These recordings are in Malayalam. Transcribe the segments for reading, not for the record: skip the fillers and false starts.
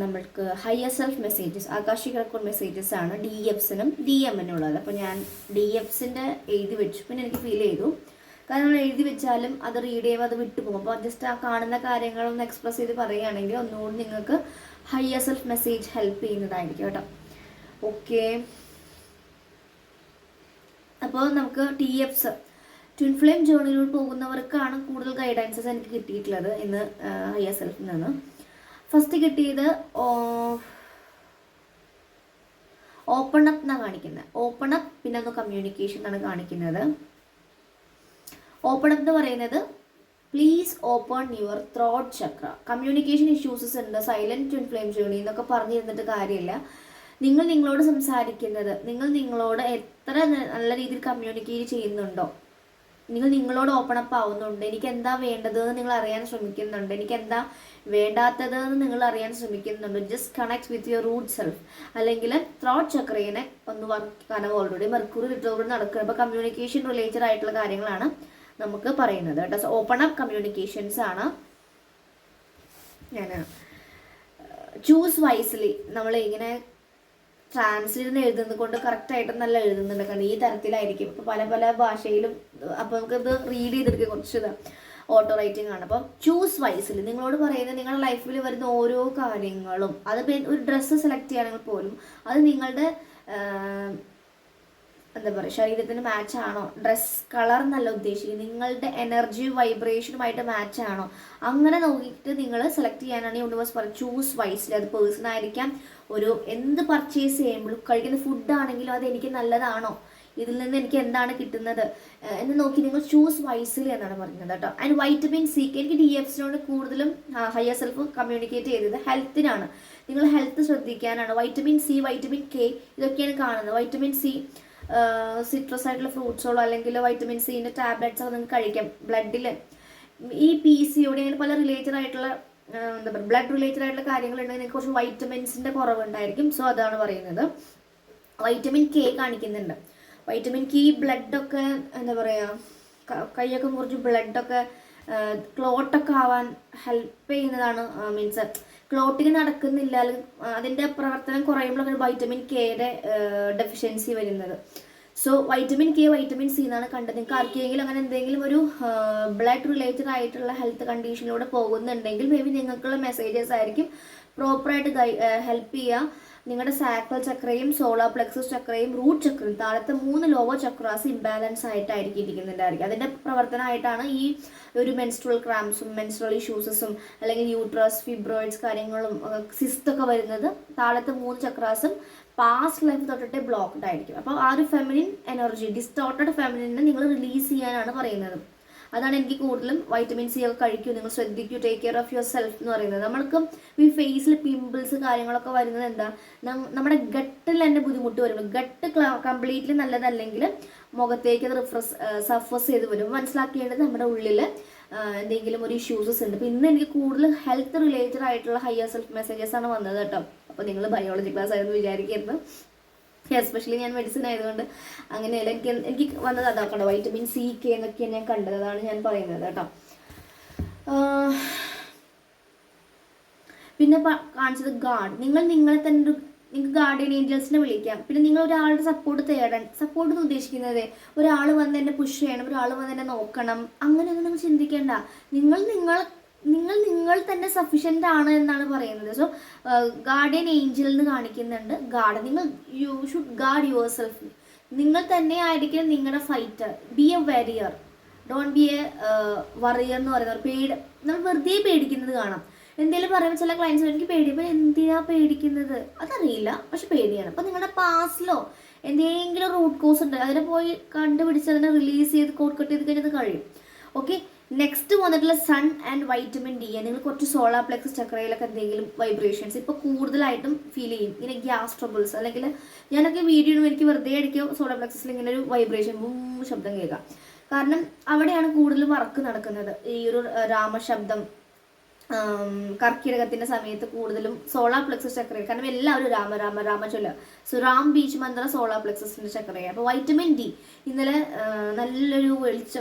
നമ്മൾക്ക് higher self messages, ആകാശിക് record messages ആണ് DFസിനും DMനും ഉള്ളത്. അപ്പോൾ ഞാൻ DFസിൻ്റെ എഴുതി വെച്ചു. പിന്നെ എനിക്ക് ഫീൽ ചെയ്തു, കാരണം നമ്മൾ എഴുതി വെച്ചാലും അത് റീഡ് ചെയ്യുമ്പോൾ അത് വിട്ടുപോകും. അപ്പോൾ ജസ്റ്റ് ആ കാണുന്ന കാര്യങ്ങളൊന്ന് എക്സ്പ്രസ് ചെയ്ത് പറയുകയാണെങ്കിൽ ഒന്നുകൂടി നിങ്ങൾക്ക് ഹയർ സെൽഫ് മെസ്സേജ് ഹെൽപ്പ് ചെയ്യുന്നതായിരിക്കും കേട്ടോ. ഓക്കെ, അപ്പോൾ നമുക്ക് TFs ട്വിൻ ഫ്ലെയിം ജേർണിയിലോട്ട് പോകുന്നവർക്കാണ് കൂടുതൽ ഗൈഡൻസസ് എനിക്ക് കിട്ടിയിട്ടുള്ളത് ഇന്ന് ഹയർ സെൽഫിൽ നിന്ന്. ഫസ്റ്റ് കിട്ടിയത് ഓപ്പൺ അപ്പ് എന്നാണ് കാണിക്കുന്നത്. ഓപ്പൺ അപ്പ് പിന്നെ ഒന്ന് കമ്മ്യൂണിക്കേഷൻ എന്നാണ് കാണിക്കുന്നത്. ഓപ്പൺ അപ്പ് എന്ന് പറയുന്നത് please open your throat Chakra. Communication issues ഉണ്ട്, സൈലന്റ് ട്വിൻ ഫ്ലെയിം ജേർണി എന്നൊക്കെ പറഞ്ഞു തന്നിട്ട് കാര്യമില്ല. നിങ്ങൾ നിങ്ങളോട് സംസാരിക്കുന്നത്, നിങ്ങൾ നിങ്ങളോട് എത്ര നല്ല രീതിയിൽ കമ്മ്യൂണിക്കേറ്റ് ചെയ്യുന്നുണ്ടോ, നിങ്ങൾ നിങ്ങളോട് ഓപ്പൺ അപ്പ് ആവുന്നുണ്ട്, എനിക്ക് എന്താ വേണ്ടതെന്ന് നിങ്ങൾ അറിയാൻ ശ്രമിക്കുന്നുണ്ട്, എനിക്ക് എന്താ വേണ്ടാത്തതെന്ന് നിങ്ങൾ അറിയാൻ ശ്രമിക്കുന്നുണ്ട്. Just connect with your root self. അല്ലെങ്കിൽ ത്രോട്ട് ചക്രയെ ഒന്ന് വർക്ക്, കാരണം ഓൾറെഡി മെർക്കുറി റിട്രോഗ്രേഡ് നടക്കുക. അപ്പോൾ കമ്മ്യൂണിക്കേഷൻ റിലേറ്റഡ് ആയിട്ടുള്ള കാര്യങ്ങളാണ് നമുക്ക് പറയുന്നത് കേട്ടോ. സോ ഓപ്പൺ അപ്പ് കമ്മ്യൂണിക്കേഷൻസ് ആണ്. ഞാൻ ചൂസ് വൈസ്ലി, നമ്മൾ ഇങ്ങനെ ട്രാൻസ്ലേറ്റ് എഴുതുന്നത് കൊണ്ട് കറക്റ്റായിട്ട് നല്ല എഴുതുന്നുണ്ട്, കാരണം ഈ തരത്തിലായിരിക്കും. ഇപ്പോൾ പല പല ഭാഷയിലും, അപ്പോൾ നമുക്കത് റീഡ് ചെയ്തെടുക്കുക കുറച്ച് ഓട്ടോ റൈറ്റിംഗ് ആണ്. അപ്പം ചൂസ് വൈസിൽ നിങ്ങളോട് പറയുന്നത് നിങ്ങളുടെ ലൈഫിൽ വരുന്ന ഓരോ കാര്യങ്ങളും, അത് ഒരു ഡ്രസ്സ് സെലക്ട് ചെയ്യുകയാണെങ്കിൽ പോലും അത് നിങ്ങളുടെ എന്താ പറയുക ശരീരത്തിന് മാച്ച് ആണോ, ഡ്രസ് കളർ എന്നല്ല ഉദ്ദേശിക്കുന്നത്, നിങ്ങളുടെ എനർജി വൈബ്രേഷനുമായിട്ട് മാച്ച് ആണോ, അങ്ങനെ നോക്കിയിട്ട് നിങ്ങൾ സെലക്ട് ചെയ്യാനാണ് യൂണിവേഴ്സ് പറയുന്നത്. Choose wisely. അത് പേഴ്സൺ ആയിരിക്കാം, ഒരു എന്ത് പർച്ചേസ് ചെയ്യുമ്പോഴും, കഴിക്കുന്ന ഫുഡ് ആണെങ്കിലും അത് എനിക്ക് നല്ലതാണോ, ഇതിൽ നിന്ന് എനിക്ക് എന്താണ് കിട്ടുന്നത് എന്ന് നോക്കി നിങ്ങൾ ചൂസ് വൈസ്ലി എന്നാണ് പറയുന്നത് കേട്ടോ. ആൻഡ് വൈറ്റമിൻ സി, എനിക്ക് DFസിനോട് കൂടുതലും ഹയർ സെൽഫ് കമ്മ്യൂണിക്കേറ്റ് ചെയ്തത് ഹെൽത്തിനാണ്. നിങ്ങൾ ഹെൽത്ത് ശ്രദ്ധിക്കാനാണ്. വൈറ്റമിൻ സി, വൈറ്റമിൻ K ഇതൊക്കെയാണ് കാണുന്നത്. വൈറ്റമിൻ സി സിട്രസ് ആയിട്ടുള്ള ഫ്രൂട്ട്സുകളോ അല്ലെങ്കിൽ വൈറ്റമിൻ സിൻ്റെ ടാബ്ലറ്റ്സ് ഒക്കെ നിങ്ങൾക്ക് കഴിക്കാം. ബ്ലഡിൽ ഈ PCOD അങ്ങനെ പല റിലേറ്റഡ് ആയിട്ടുള്ള എന്താ പറയുക ബ്ലഡ് റിലേറ്റഡ് ആയിട്ടുള്ള കാര്യങ്ങളുണ്ടെങ്കിൽ നിങ്ങൾക്ക് കുറച്ച് വൈറ്റമിൻസിൻ്റെ കുറവുണ്ടായിരിക്കും. സോ അതാണ് പറയുന്നത്. വൈറ്റമിൻ K കാണിക്കുന്നുണ്ട്. വൈറ്റമിൻ K ബ്ലഡൊക്കെ എന്താ പറയുക കൈയൊക്കെ കുറച്ച് ബ്ലഡൊക്കെ ക്ലോട്ടൊക്കെ ആവാൻ ഹെൽപ്പ് ചെയ്യുന്നതാണ്. മീൻസ് ക്ലോട്ടിങ് നടക്കുന്നില്ല, അല്ലെങ്കിൽ അതിൻ്റെ പ്രവർത്തനം കുറയുമ്പോഴൊക്കെ വൈറ്റമിൻ Kയുടെ ഡെഫിഷ്യൻസി വരുന്നത്. So vitamin K, vitamin C എന്നാണ് കണ്ടത്. നിങ്ങൾക്ക് ആർക്കെങ്കിലും അങ്ങനെ എന്തെങ്കിലും ഒരു ബ്ലഡ് റിലേറ്റഡ് ആയിട്ടുള്ള ഹെൽത്ത് കണ്ടീഷനിലൂടെ പോകുന്നുണ്ടെങ്കിൽ മേ ബി നിങ്ങൾക്കുള്ള മെസ്സേജസ് ആയിരിക്കും പ്രോപ്പറായിട്ട് ഹെൽപ്പ് ചെയ്യുക. നിങ്ങളുടെ സാക്രൽ ചക്രയും സോളാർ പ്ലെക്സസ് ചക്രയും റൂട്ട് ചക്രയും താഴത്തെ 3 ലോവർ ചക്രാസ് ഇംബാലൻസ് ആയിട്ടായിരിക്കും ഇരിക്കുന്നുണ്ടായിരിക്കും. അതിൻ്റെ പ്രവർത്തനമായിട്ടാണ് ഈ ഒരു മെൻസ്ട്രൽ ക്രാംസും മെൻസ്ട്രൽ ഇഷ്യൂസസും അല്ലെങ്കിൽ യൂട്രസ് ഫിബ്രോയിഡ്സ് കാര്യങ്ങളും സിസ്റ്റൊക്കെ വരുന്നത്. താഴത്തെ 3 ചക്രാസും പാസ്റ്റ് ലൈഫ് തൊട്ടിട്ട് ബ്ലോക്ക്ഡ് ആയിരിക്കും. അപ്പോൾ ആ ഒരു ഫെമിനിൻ എനർജി, ഡിസ്റ്റോർട്ടഡ് ഫെമിനിനെ നിങ്ങൾ റിലീസ് ചെയ്യാനാണ് പറയുന്നത്. അതാണ് എനിക്ക് കൂടുതലും വൈറ്റമിൻ സി ഒക്കെ കഴിക്കൂ, നിങ്ങൾ ശ്രദ്ധിക്കൂ, take care of your self എന്ന് പറയുന്നത്. നമ്മൾക്ക് ഈ ഫേസിൽ പിമ്പിൾസ് കാര്യങ്ങളൊക്കെ വരുന്നത് എന്താ, നമ്മുടെ ഗട്ടിൽ തന്നെ ബുദ്ധിമുട്ട് വരുമ്പോൾ, ഗട്ട് കംപ്ലീറ്റ്ലി നല്ലതല്ലെങ്കിൽ മുഖത്തേക്ക് അത് സഫേഴ്സ് ചെയ്ത് വരും. മനസ്സിലാക്കേണ്ടത് നമ്മുടെ ഉള്ളിൽ എന്തെങ്കിലും ഒരു ഇഷ്യൂസസ് ഉണ്ട്. അപ്പോൾ ഇന്ന് എനിക്ക് കൂടുതൽ ഹെൽത്ത് റിലേറ്റഡ് ആയിട്ടുള്ള ഹയർ സെൽഫ് മെസ്സേജസ് ആണ് വന്നത് കേട്ടോ. അപ്പോൾ നിങ്ങൾ ബയോളജി ക്ലാസ് ആയിരുന്നു വിചാരിക്കരുത്, എസ്പെഷ്യലി ഞാൻ മെഡിസിൻ ആയതുകൊണ്ട് അങ്ങനെയല്ല. എനിക്ക് വന്നത് അതാക്കണ്ട, വൈറ്റമിൻ സി K എന്നൊക്കെ ഞാൻ കണ്ടത്, അതാണ് ഞാൻ പറയുന്നത് കേട്ടോ. പിന്നെ കാണിച്ചത് ഗാഡ്. നിങ്ങളെ തന്നെ നിങ്ങൾക്ക് ഗാർഡിയൻ ഏഞ്ചൽസിനെ വിളിക്കാം. പിന്നെ നിങ്ങൾ ഒരാളുടെ സപ്പോർട്ട് തേടാൻ, സപ്പോർട്ട് എന്ന് ഉദ്ദേശിക്കുന്നത് ഒരാൾ വന്ന് എന്നെ പുഷ് ചെയ്യണം, ഒരാൾ വന്ന് എന്നെ നോക്കണം, അങ്ങനെയൊന്നും നിങ്ങൾ ചിന്തിക്കേണ്ട. നിങ്ങൾ തന്നെ സഫീഷ്യൻ്റ് ആണ് എന്നാണ് പറയുന്നത്. സോ ഗാർഡിയൻ ഏഞ്ചൽ എന്ന് കാണിക്കുന്നുണ്ട്. You should guard yourself. നിങ്ങൾ തന്നെ ആയിരിക്കും നിങ്ങളുടെ fighter. Be a warrior, don't be a worrier എന്ന് പറയുന്നത്. നമ്മൾ വെറുതെ പേടിക്കുന്നത് കാണാം. എന്തെങ്കിലും പറയുമ്പോൾ ചില ക്ലയൻസ് എനിക്ക് പേടിയപ്പോൾ എന്തിനാ പേടിക്കുന്നത് അതറിയില്ല, പക്ഷെ പേടിയാണ്. അപ്പോൾ നിങ്ങളുടെ പാസ്റ്റിലോ എന്തെങ്കിലും റൂട്ട് കോസ് ഉണ്ട്, അതിനെ പോയി കണ്ടുപിടിച്ച് അതിനെ റിലീസ് ചെയ്ത് കോട്ട് കട്ട് ചെയ്ത് കഴിഞ്ഞത് കഴിയും. ഓക്കെ, നെക്സ്റ്റ് വന്നിട്ടുള്ള സൺ ആൻഡ് വൈറ്റമിൻ D. നിങ്ങൾ കുറച്ച് സോളാർ പ്ലെക്സസ് ചക്രയിലൊക്കെ എന്തെങ്കിലും വൈബ്രേഷൻസ് ഇപ്പോൾ കൂടുതലായിട്ടും ഫീൽ ചെയ്യും. ഇങ്ങനെ ഗ്യാസ് ട്രബിൾസ്, അല്ലെങ്കിൽ ഞാനൊക്കെ വീഡിയോ എനിക്ക് വെറുതെ അടിക്കുക സോളാർ പ്ലെക്സസിൽ ഇങ്ങനെ ഒരു വൈബ്രേഷൻ ശബ്ദം കേൾക്കാം. കാരണം അവിടെയാണ് കൂടുതൽ വർക്ക് നടക്കുന്നത്. ഈ ഒരു രാമശബ്ദം, കർക്കിടകത്തിന്റെ സമയത്ത് കൂടുതലും സോളാർ പ്ലെക്സസ് ചക്രയാണ്. കാരണം എല്ലാവരും രാമ രാമ രാമ ചൊല്ല. സോ റാം ബീച്ച് മന്ത്ര സോളാർ പ്ലെക്സസിന്റെ ചക്രയാണ്. അപ്പോൾ വൈറ്റമിൻ ഡി ഇന്നലെ നല്ലൊരു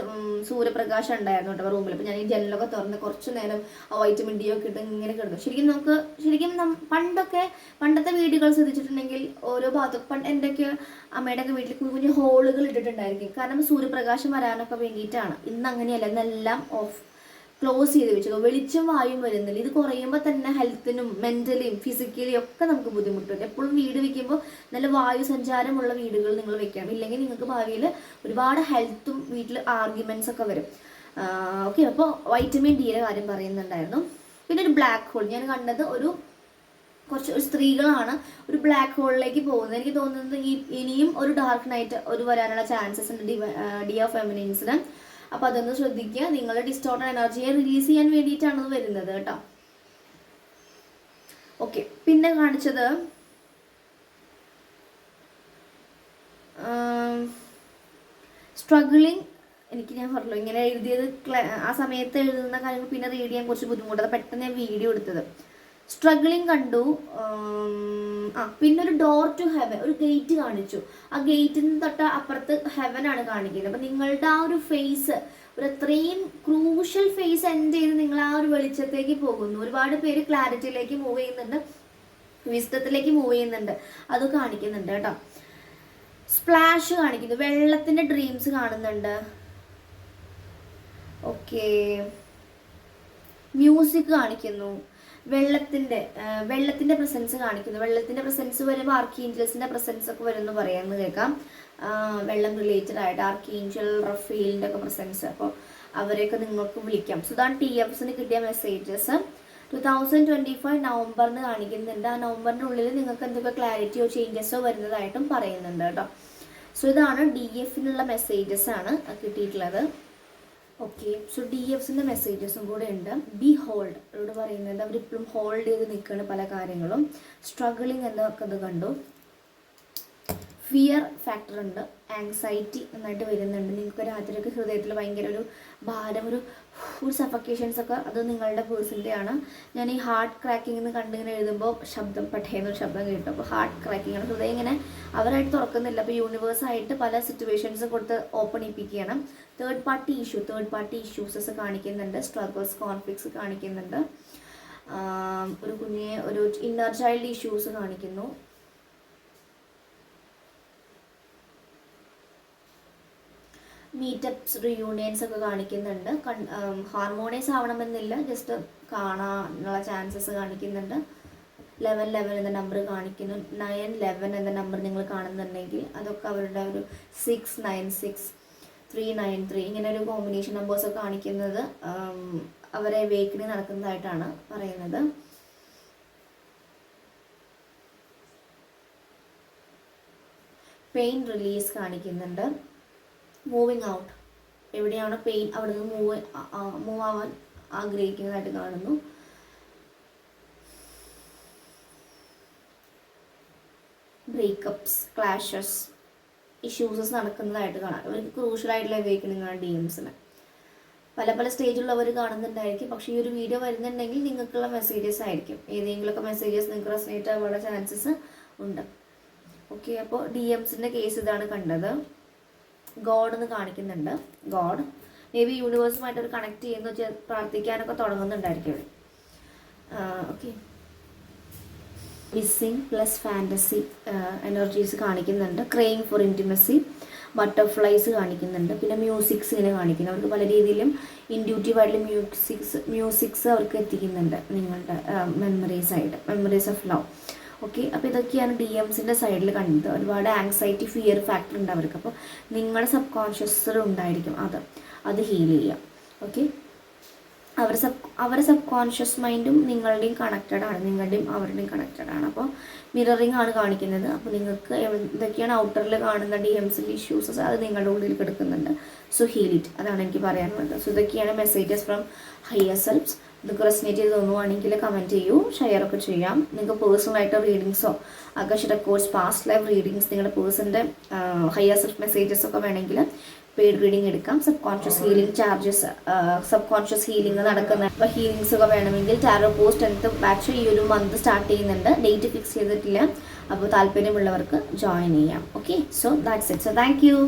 സൂര്യപ്രകാശം ഉണ്ടായിരുന്നു കേട്ടോ റൂമിൽ. അപ്പോൾ ഞാൻ ഈ ജനലൊക്കെ തുറന്ന് കുറച്ച് നേരം ആ വൈറ്റമിൻ ഡി ഒക്കെ ഇട്ട് ഇങ്ങനെ കിടന്നു. ശരിക്കും പണ്ടത്തെ വീടുകൾ ശ്രദ്ധിച്ചിട്ടുണ്ടെങ്കിൽ ഓരോ ഭാഗത്തും എന്തൊക്കെ അമ്മയുടെയൊക്കെ വീട്ടിൽ കുഞ്ഞു കുഞ്ഞു ഹോളുകൾ ഇട്ടിട്ടുണ്ടായിരിക്കും. കാരണം സൂര്യപ്രകാശം വരാനൊക്കെ വേണ്ടിയിട്ടാണ്. ഇന്ന് അങ്ങനെയല്ല, ഇന്നെല്ലാം ക്ലോസ് ചെയ്ത് വെച്ചു. വെളിച്ചം വായും വരുന്നില്ല. ഇത് കുറയുമ്പോൾ തന്നെ ഹെൽത്തിനും മെന്റലിയും ഫിസിക്കലിയും ഒക്കെ നമുക്ക് ബുദ്ധിമുട്ടുണ്ട്. എപ്പോഴും വീട് വെക്കുമ്പോൾ നല്ല വായു സഞ്ചാരമുള്ള വീടുകൾ നിങ്ങൾ വെക്കണം. ഇല്ലെങ്കിൽ നിങ്ങൾക്ക് ഭാവിയിൽ ഒരുപാട് ഹെൽത്തും വീട്ടിൽ ആർഗ്യുമെന്റ്സ് ഒക്കെ വരും. ഓക്കെ, അപ്പോൾ വൈറ്റമിൻ ഡിയുടെ കാര്യം പറയുന്നുണ്ടായിരുന്നു. പിന്നെ ഒരു ബ്ലാക്ക് ഹോൾ ഞാൻ കണ്ടത് കുറച്ച് സ്ത്രീകളാണ് ഒരു ബ്ലാക്ക് ഹോളിലേക്ക് പോകുന്നത്. എനിക്ക് തോന്നുന്നത് ഇനിയും ഒരു ഡാർക്ക് നൈറ്റ് വരാനുള്ള ചാൻസസ് ഉണ്ട് ഡി ഓഫ് ഫെമിനിൻസിന്. അപ്പോൾ അതൊന്ന് ശ്രദ്ധിക്കുക. നിങ്ങളുടെ ഡിസ്റ്റോർട്ടഡ് എനർജിയെ റിലീസ് ചെയ്യാൻ വേണ്ടിയിട്ടാണ് അത് വരുന്നത് കേട്ടോ. ഓക്കെ, പിന്നെ കാണിച്ചത് സ്ട്രഗിളിങ്. ഞാൻ പറഞ്ഞല്ലോ ഇങ്ങനെ എഴുതിയത് ആ സമയത്ത് എഴുതുന്ന കാര്യങ്ങൾ പിന്നെ റീഡ് ചെയ്യാൻ കുറച്ച് ബുദ്ധിമുട്ട്. അത് പെട്ടെന്ന് ഞാൻ വീഡിയോ എടുത്തത്. സ്ട്രഗിളിങ് കണ്ടു. പിന്നെ ഒരു ഡോർ ടു ഹെവൻ, ഒരു ഗേറ്റ് കാണിച്ചു. ആ ഗേറ്റിൽ നിന്ന് തൊട്ട് അപ്പുറത്ത് ഹെവൻ ആണ് കാണിക്കുന്നത്. അപ്പം നിങ്ങളുടെ ആ ഒരു ഫേസ്, ഒരു അത്രയും ക്രൂഷ്യൽ ഫേസ് എൻഡ് ചെയ്ത് നിങ്ങൾ ആ ഒരു വെളിച്ചത്തേക്ക് പോകുന്നു. ഒരുപാട് പേര് ക്ലാരിറ്റിയിലേക്ക് മൂവ് ചെയ്യുന്നുണ്ട്, വിസ്ഡത്തിലേക്ക് മൂവ് ചെയ്യുന്നുണ്ട്. അത് കാണിക്കുന്നുണ്ട് കേട്ടോ. സ്പ്ലാഷ് കാണിക്കുന്നു, വെള്ളത്തിന്റെ ഡ്രീംസ് കാണുന്നുണ്ട്. ഓക്കെ, മ്യൂസിക് കാണിക്കുന്നു, വെള്ളത്തിന്റെ പ്രസൻസ് കാണിക്കുന്നു. വെള്ളത്തിന്റെ പ്രസൻസ് വരുമ്പോൾ ആർക്കേഞ്ചൽസിന്റെ പ്രസൻസ് ഒക്കെ വരുമെന്ന് പറയാമെന്ന് കേൾക്കാം. വെള്ളം റിലേറ്റഡ് ആയിട്ട് ആർക്കേഞ്ചൽ റഫേലിന്റെ ഒക്കെ പ്രസൻസ്. അപ്പോൾ അവരെയൊക്കെ നിങ്ങൾക്ക് വിളിക്കാം. സോ ഇതാണ് TFSന് കിട്ടിയ മെസ്സേജസ്. 2025 നവംബറിന് കാണിക്കുന്നുണ്ട്. ആ നവംബറിന്റെ ഉള്ളിൽ നിങ്ങൾക്ക് എന്തൊക്കെ ക്ലാരിറ്റിയോ ചേഞ്ചസോ വരുന്നതായിട്ടും പറയുന്നുണ്ട് കേട്ടോ. സോ ഇതാണ് DFനുള്ള മെസ്സേജസ് ആണ് കിട്ടിയിട്ടുള്ളത്. ഓക്കെ, സോ DFസിൻ്റെ മെസ്സേജസും കൂടെ ഉണ്ട്. ബി ഹോൾഡ് ഇവിടെ പറയുന്നത് അവരിപ്പോഴും ഹോൾഡ് ചെയ്ത് നിൽക്കുന്ന പല കാര്യങ്ങളും. സ്ട്രഗിളിങ് എന്നൊക്കെ അത് കണ്ടു. ഫിയർ ഫാക്ടർ ഉണ്ട്, ആങ്സൈറ്റി നന്നായിട്ട് വരുന്നുണ്ട്. നിങ്ങൾക്ക് രാത്രിയൊക്കെ ഹൃദയത്തിൽ ഭയങ്കര ഒരു ഭാരം, ഒരു സഫക്കേഷൻസ് ഒക്കെ അത് നിങ്ങളുടെ പേഴ്സൻ്റെയാണ്. ഞാൻ ഈ ഹാർട്ട് ക്രാക്കിംഗ് എന്ന് കണ്ടിങ്ങനെ എഴുതുമ്പോൾ പെട്ടേന്നൊരു ശബ്ദം കേട്ടു. അപ്പോൾ ഹാർട്ട് ക്രാക്കിംഗ് ആണ്. ഹൃദയം ഇങ്ങനെ അവരായിട്ട് തുറക്കുന്നില്ല. അപ്പോൾ യൂണിവേഴ്സായിട്ട് പല സിറ്റുവേഷൻസും കൊടുത്ത് ഓപ്പൺ ചെയ്യിപ്പിക്കുകയാണ്. തേർഡ് പാർട്ടി ഇഷ്യൂസസ് കാണിക്കുന്നുണ്ട്. സ്ട്രഗിൾസ്, കോൺഫ്ലിക്ട്സ് കാണിക്കുന്നുണ്ട്. ഒരു ഇന്നർ ചൈൽഡ് ഇഷ്യൂസ് കാണിക്കുന്നു. മീറ്റപ്സ്, റിയൂണിയൻസ് ഒക്കെ കാണിക്കുന്നുണ്ട്. ഹാർമോണിയസ് ആവണമെന്നില്ല, ജസ്റ്റ് കാണാനുള്ള ചാൻസസ് കാണിക്കുന്നുണ്ട്. 11 എന്ന നമ്പർ കാണിക്കുന്നു. 911 എന്ന നമ്പർ നിങ്ങൾ കാണുന്നുണ്ടെങ്കിൽ അതൊക്കെ അവരുടെ ഒരു 696, 393 ഇങ്ങനെ ഒരു കോമ്പിനേഷൻ നമ്പേഴ്സൊക്കെ കാണിക്കുന്നത് അവരെ വേക്കനിങ് നടക്കുന്നതായിട്ടാണ് പറയുന്നത്. പെയിൻ റിലീസ് കാണിക്കുന്നുണ്ട്. മൂവിങ് ഔട്ട്, എവിടെയാണ് പെയിൻ അവിടെ നിന്ന് മൂവ് ആവാൻ ആഗ്രഹിക്കുന്നതായിട്ട് കാണുന്നു. ബ്രേക്കപ്സ്, ക്ലാഷസ്, ഇഷ്യൂസസ് നടക്കുന്നതായിട്ട് കാണാം. അവർക്ക് ക്രൂഷ്യലായിട്ടുള്ള വേക്കനിങ്ങാണ് DMസിന്. പല സ്റ്റേജിലുള്ളവർ കാണുന്നുണ്ടായിരിക്കും. പക്ഷേ ഈ ഒരു വീഡിയോ വരുന്നുണ്ടെങ്കിൽ നിങ്ങൾക്കുള്ള മെസ്സേജസ് ആയിരിക്കും. ഏതെങ്കിലുമൊക്കെ മെസ്സേജസ് നിങ്ങൾക്ക് റെസനേറ്റ് ആവാനുള്ള ചാൻസസ് ഉണ്ട്. ഓക്കെ, അപ്പോൾ DMസിൻ്റെ കേസ് ഇതാണ് കണ്ടത്. ഗോഡ് എന്ന് കാണിക്കുന്നുണ്ട്. ഗോഡ് മേ ബി യൂണിവേഴ്സുമായിട്ട് ഒരു കണക്ട് ചെയ്യുന്ന പ്രാർത്ഥിക്കാനൊക്കെ തുടങ്ങുന്നുണ്ടായിരിക്കും ഇവിടെ. Okay, missing plus fantasy energies കാണിക്കുന്നുണ്ട്. ക്രേയിങ് ഫോർ ഇൻറ്റിമസി, ബട്ടർഫ്ലൈസ് കാണിക്കുന്നുണ്ട്. പിന്നെ മ്യൂസിക്സ് ഇങ്ങനെ കാണിക്കുന്നു. അവർക്ക് പല രീതിയിലും ഇൻഡ്യൂട്ടീവായിട്ടുള്ള മ്യൂസിക്സ് അവർക്ക് എത്തിക്കുന്നുണ്ട് നിങ്ങളുടെ മെമ്മറീസ് ഓഫ് ലവ്. ഓക്കെ, അപ്പോൾ ഇതൊക്കെയാണ് DMസിൻ്റെ സൈഡിൽ കണ്ടത്. ഒരുപാട് ആങ്സൈറ്റി, ഫിയർ ഫാക്ടർ ഉണ്ട് അവർക്ക്. അപ്പോൾ നിങ്ങളുടെ സബ് കോൺഷ്യസ് ഉണ്ടായിരിക്കും, അത് ഹീൽ ചെയ്യുക. ഓക്കെ, അവരുടെ സബ് കോൺഷ്യസ് മൈൻഡും നിങ്ങളുടെയും കണക്റ്റഡ് ആണ്, നിങ്ങളുടെയും അവരുടെയും കണക്റ്റഡ് ആണ്. അപ്പോൾ മിററിങ് ആണ് കാണിക്കുന്നത്. അപ്പോൾ നിങ്ങൾക്ക് എന്തൊക്കെയാണ് ഔട്ടറിൽ കാണുന്ന DMസിൻ്റെ ഇഷ്യൂസസ് അത് നിങ്ങളുടെ ഉള്ളിൽ കിടക്കുന്നുണ്ട്. സോ ഹീൽ ഇറ്റ്, അതാണ് എനിക്ക് പറയാനുള്ളത്. സോ ഇതൊക്കെയാണ് മെസ്സേജസ് ഫ്രം ഹയർ സെൽഫ്സ്. ഇതൊക്കെ റെസനേറ്റ് ചെയ്ത് തോന്നുവാണെങ്കിൽ കമൻറ്റ് ചെയ്യൂ, ഷെയർ ഒക്കെ ചെയ്യാം. നിങ്ങൾക്ക് പേഴ്സണലായിട്ട് റീഡിങ്സോ ആകാശ റെക്കോർഡ്സ്, പാസ്റ്റ് ലൈഫ് റീഡിങ്സ്, നിങ്ങളുടെ പേഴ്സൻ്റെ ഹയർ സെൽഫ് മെസ്സേജസ് ഒക്കെ വേണമെങ്കിൽ പെയ്ഡ് റീഡിംഗ് എടുക്കാം. Sub conscious healing charges, sub conscious healing നടക്കുന്ന ഇപ്പോൾ ഹീലിംഗ്സ് ഒക്കെ വേണമെങ്കിൽ ടാരോ പോസ്റ്റ് 10th ബാച്ച് ഈ ഒരു മന്ത് സ്റ്റാർട്ട് ചെയ്യുന്നുണ്ട്. ഡേറ്റ് ഫിക്സ് ചെയ്തിട്ടില്ല. അപ്പോൾ താല്പര്യമുള്ളവർക്ക് ജോയിൻ ചെയ്യാം. Okay, so that's it. So thank you.